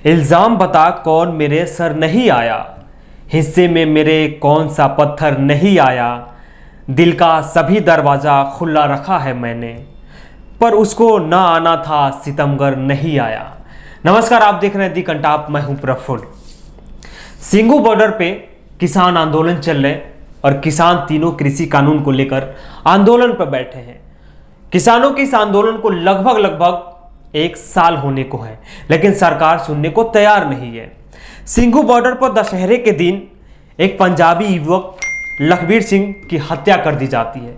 इल्जाम बता कौन मेरे सर नहीं आया, हिस्से में मेरे कौन सा पत्थर नहीं आया। दिल का सभी दरवाज़ा खुला रखा है मैंने, पर उसको ना आना था सितमगर नहीं आया। नमस्कार, आप देख रहे हैं दी कंटाप, मैं हूं प्रफुल्ल। सिंघू बॉर्डर पे किसान आंदोलन चल रहे और किसान तीनों कृषि कानून को लेकर आंदोलन पर बैठे हैं। किसानों के इस आंदोलन को लगभग 1 साल होने को है, लेकिन सरकार सुनने को तैयार नहीं है। सिंघू बॉर्डर पर दशहरे के दिन एक पंजाबी युवक लखबीर सिंह की हत्या कर दी जाती है।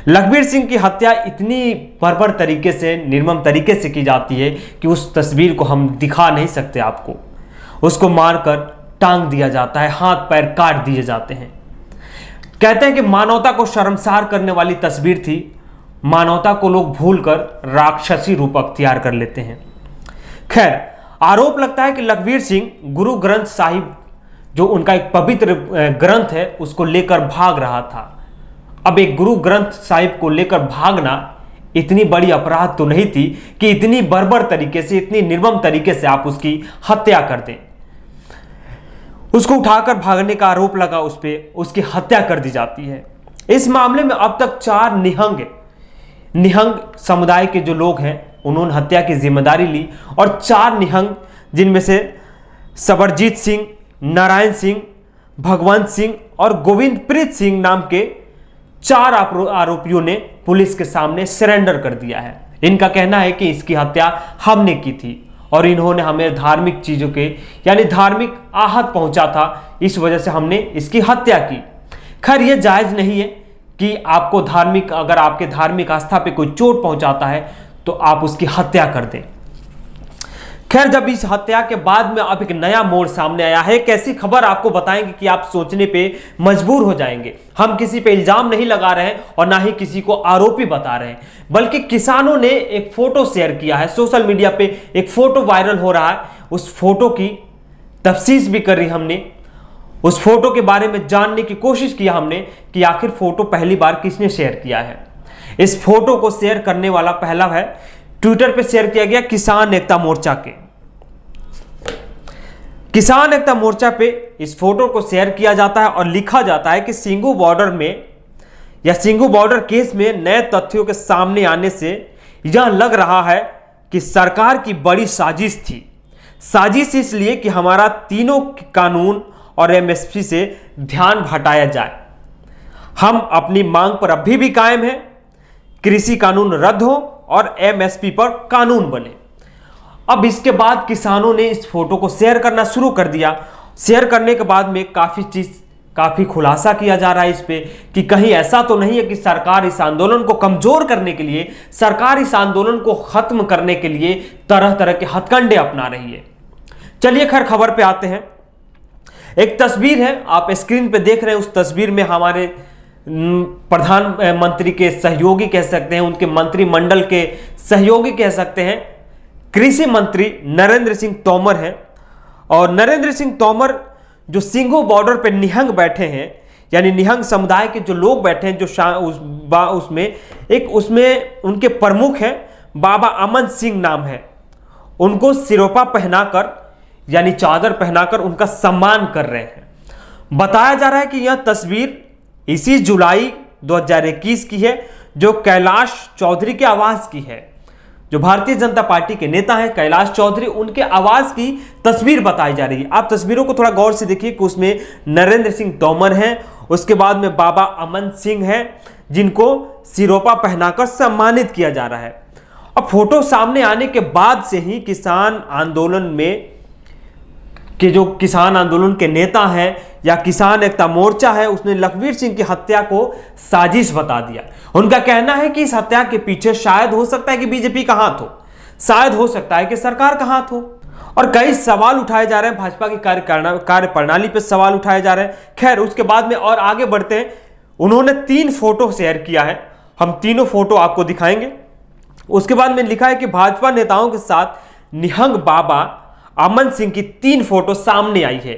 लखबीर सिंह की हत्या इतनी बर्बर तरीके से, निर्मम तरीके से की जाती है कि उस तस्वीर को हम दिखा नहीं सकते आपको। उसको मारकर टांग दिया जाता है, हाथ पैर काट दिए जाते हैं। कहते हैं कि मानवता को शर्मसार करने वाली तस्वीर थी। मानवता को लोग भूलकर राक्षसी रूप अख्तियार कर लेते हैं। खैर, आरोप लगता है कि लखबीर सिंह गुरु ग्रंथ साहिब, जो उनका एक पवित्र ग्रंथ है, उसको लेकर भाग रहा था। अब एक गुरु ग्रंथ साहिब को लेकर भागना इतनी बड़ी अपराध तो नहीं थी कि इतनी बर्बर तरीके से, इतनी निर्मम तरीके से आप उसकी हत्या कर दें। उसको उठाकर भागने का आरोप लगा उस पर, उसकी हत्या कर दी जाती है। इस मामले में अब तक 4 निहंग समुदाय के जो लोग हैं, उन्होंने हत्या की जिम्मेदारी ली और 4 निहंग, जिनमें से सबरजीत सिंह, नारायण सिंह, भगवंत सिंह और गोविंदप्रीत सिंह नाम के 4 आरोपियों ने पुलिस के सामने सरेंडर कर दिया है। इनका कहना है कि इसकी हत्या हमने की थी और इन्होंने हमें धार्मिक चीज़ों के, यानी धार्मिक आहत पहुंचा था, इस वजह से हमने इसकी हत्या की। खैर, यह जायज़ नहीं है कि आपको अगर आपके धार्मिक आस्था पे कोई चोट पहुंचाता है तो आप उसकी हत्या कर दें। खैर, जब इस हत्या के बाद में अब एक नया मोड़ सामने आया है, एक ऐसी खबर आपको बताएंगे कि आप सोचने पे मजबूर हो जाएंगे। हम किसी पे इल्जाम नहीं लगा रहे हैं और ना ही किसी को आरोपी बता रहे हैं, बल्कि किसानों ने एक फोटो शेयर किया है। सोशल मीडिया पे एक फोटो वायरल हो रहा है। उस फोटो की तफ्सीस भी करी हमने, उस फोटो के बारे में जानने की कोशिश किया हमने कि आखिर फोटो पहली बार किसने शेयर किया है। इस फोटो को शेयर करने वाला पहला है, ट्विटर पे शेयर किया गया किसान एकता मोर्चा के। किसान एकता मोर्चा पे इस फोटो को शेयर किया जाता है और लिखा जाता है कि सिंघू बॉर्डर में या सिंघू बॉर्डर केस में नए तथ्यों के सामने आने से यह लग रहा है कि सरकार की बड़ी साजिश थी। साजिश इसलिए कि हमारा तीनों कानून और एमएसपी से ध्यान हटाया जाए। हम अपनी मांग पर अभी भी कायम हैं। कृषि कानून रद्द हो और एमएसपी पर कानून बने। अब इसके बाद किसानों ने इस फोटो को शेयर करना शुरू कर दिया। शेयर करने के बाद में काफ़ी खुलासा किया जा रहा है इस पे कि कहीं ऐसा तो नहीं है कि सरकार इस आंदोलन को कमज़ोर करने के लिए, सरकार इस आंदोलन को ख़त्म करने के लिए तरह तरह के हथकंडे अपना रही है। चलिए खैर, खबर पे आते हैं। एक तस्वीर है, आप स्क्रीन पे देख रहे हैं। उस तस्वीर में हमारे प्रधानमंत्री के सहयोगी कह सकते हैं, उनके मंत्रिमंडल के सहयोगी कह सकते हैं, कृषि मंत्री नरेंद्र सिंह तोमर हैं। और नरेंद्र सिंह तोमर जो सिंघू बॉर्डर पे निहंग बैठे हैं, यानी निहंग समुदाय के जो लोग बैठे हैं, उसमें उनके प्रमुख हैं, बाबा अमन सिंह नाम है। उनको सिरोपा पहनाकर, यानी चादर पहनाकर उनका सम्मान कर रहे हैं। बताया जा रहा है कि यह तस्वीर इसी जुलाई 2021 की है, जो कैलाश चौधरी के आवास की है। जो भारतीय जनता पार्टी के नेता हैं कैलाश चौधरी, उनके आवास की तस्वीर बताई जा रही है। आप तस्वीरों को थोड़ा गौर से देखिए कि उसमें नरेंद्र सिंह तोमर हैं, उसके बाद में बाबा अमन सिंह हैं, जिनको सिरोपा पहनाकर सम्मानित किया जा रहा है। अब फोटो सामने आने के बाद से ही किसान आंदोलन के नेता हैं या किसान एकता मोर्चा है, उसने लखबीर सिंह की हत्या को साजिश बता दिया। उनका कहना है कि इस हत्या के पीछे शायद हो सकता है कि बीजेपी का हाथ हो, शायद हो सकता है कि सरकार का हाथ हो। और कई सवाल उठाए जा रहे हैं, भाजपा की कार्य प्रणाली पर सवाल उठाए जा रहे हैं। खैर, उसके बाद में और आगे बढ़ते हैं। उन्होंने 3 फोटो शेयर किया है, हम तीनों फोटो आपको दिखाएंगे। उसके बाद में लिखा है कि भाजपा नेताओं के साथ निहंग बाबा अमन सिंह की 3 फोटो सामने आई है।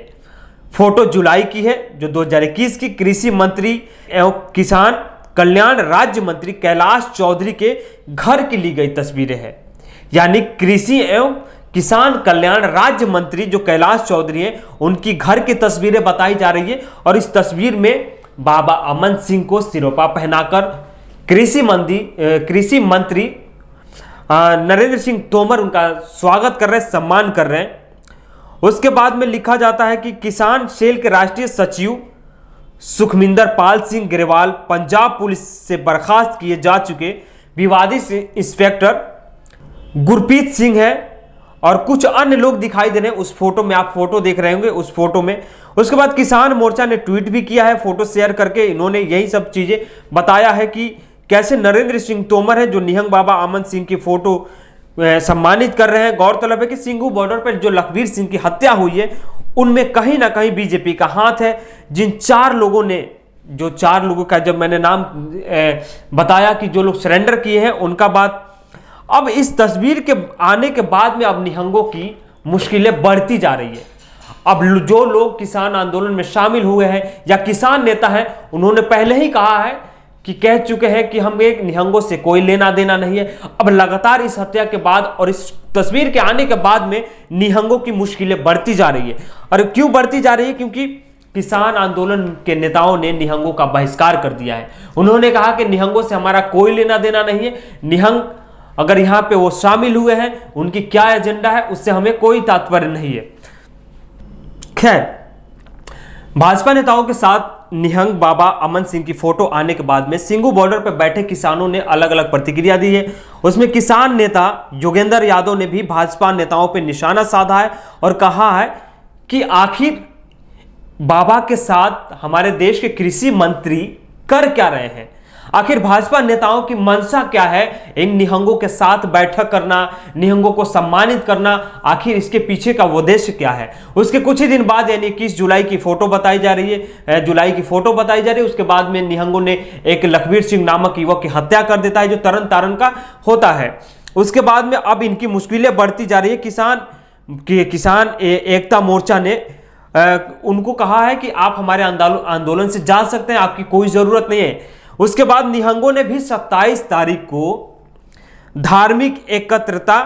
फोटो जुलाई की है, जो 2021 की कृषि मंत्री एवं किसान कल्याण राज्य मंत्री कैलाश चौधरी के घर की ली गई तस्वीरें हैं। यानी कृषि एवं किसान कल्याण राज्य मंत्री जो कैलाश चौधरी हैं, उनकी घर की तस्वीरें बताई जा रही है। और इस तस्वीर में बाबा अमन सिंह को सिरोपा पहनाकर कृषि मंत्री नरेंद्र सिंह तोमर उनका स्वागत कर रहे हैं, सम्मान कर रहे हैं। उसके बाद में लिखा जाता है कि किसान सेल के राष्ट्रीय सचिव सुखमिंदर पाल सिंह ग्रेवाल पंजाब पुलिस से बर्खास्त किए जा चुके विवादित इंस्पेक्टर गुरप्रीत सिंह है और कुछ अन्य लोग दिखाई दे रहे हैं। उस फोटो में आप फोटो देख रहे होंगे, उस फोटो में। उसके बाद किसान मोर्चा ने ट्वीट भी किया है फोटो शेयर करके। इन्होंने यही सब चीजें बताया है कि कैसे नरेंद्र सिंह तोमर है जो निहंग बाबा अमन सिंह की फोटो सम्मानित कर रहे हैं। गौरतलब है कि सिंघू बॉर्डर पर जो लखबीर सिंह की हत्या हुई है उनमें कहीं ना कहीं बीजेपी का हाथ है। जिन 4 लोगों ने, जो 4 लोगों का जब मैंने नाम बताया कि जो लोग सरेंडर किए हैं उनका बात, अब इस तस्वीर के आने के बाद में अब निहंगों की मुश्किलें बढ़ती जा रही है। अब जो लोग किसान आंदोलन में शामिल हुए हैं या किसान नेता हैं, उन्होंने पहले ही कहा है कि कह चुके हैं कि हम एक निहंगों से कोई लेना देना नहीं है। अब लगातार इस हत्या के बाद और इस तस्वीर के आने के बाद में निहंगों की मुश्किलें बढ़ती जा रही है। और क्यों बढ़ती जा रही है? क्योंकि किसान आंदोलन के नेताओं ने निहंगों का बहिष्कार कर दिया है। उन्होंने कहा कि निहंगों से हमारा कोई लेना देना नहीं है। निहंग अगर यहां पे वो शामिल हुए हैं, उनकी क्या एजेंडा है उससे हमें कोई तात्पर्य नहीं है। खैर, भाजपा नेताओं के साथ निहंग बाबा अमन सिंह की फोटो आने के बाद में सिंघू बॉर्डर पर बैठे किसानों ने अलग अलग प्रतिक्रिया दी है। उसमें किसान नेता योगेंद्र यादव ने भी भाजपा नेताओं पर निशाना साधा है और कहा है कि आखिर बाबा के साथ हमारे देश के कृषि मंत्री कर क्या रहे हैं, आखिर भाजपा नेताओं की मंशा क्या है इन निहंगों के साथ बैठक करना, निहंगों को सम्मानित करना, आखिर इसके पीछे का उद्देश्य क्या है। उसके कुछ ही दिन बाद यानी 21 जुलाई की फोटो बताई जा रही है, उसके बाद में निहंगों ने एक लखबीर सिंह नामक युवक की हत्या कर देता है जो तरन तारण का होता है। उसके बाद में अब इनकी मुश्किलें बढ़ती जा रही है। किसान एकता मोर्चा ने उनको कहा है कि आप हमारे आंदोलन से जा सकते हैं, आपकी कोई जरूरत नहीं है। उसके बाद निहंगों ने भी 27 तारीख को धार्मिक एकत्रता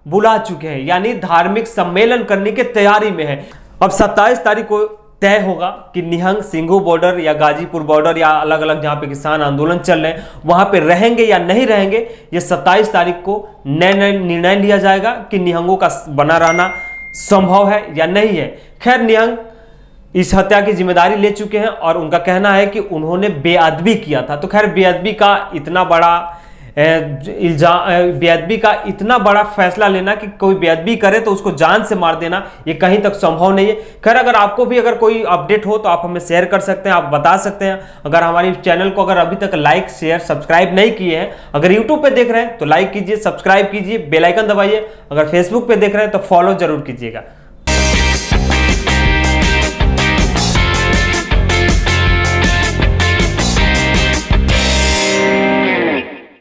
बुला चुके हैं, यानी धार्मिक सम्मेलन करने की तैयारी में है। अब 27 तारीख को तय होगा कि निहंग सिंघू बॉर्डर या गाजीपुर बॉर्डर या अलग अलग जहां पे किसान आंदोलन चल रहे हैं वहां पे रहेंगे या नहीं रहेंगे। ये 27 तारीख को निर्णय लिया जाएगा कि निहंगों का बना रहना संभव है या नहीं है। खैर, निहंग इस हत्या की जिम्मेदारी ले चुके हैं और उनका कहना है कि उन्होंने बेअदबी किया था। तो खैर, बेअदबी का इतना बड़ा फैसला लेना कि कोई बेअदबी करे तो उसको जान से मार देना, ये कहीं तक संभव नहीं है। खैर, अगर आपको भी अगर कोई अपडेट हो तो आप हमें शेयर कर सकते हैं, आप बता सकते हैं। अगर हमारे चैनल को अगर अभी तक लाइक शेयर सब्सक्राइब नहीं किए हैं, अगर यूट्यूब पे देख रहे हैं तो लाइक कीजिए, सब्सक्राइब कीजिए, बेल आइकन दबाइए। अगर फेसबुक पे देख रहे हैं तो फॉलो जरूर कीजिएगा।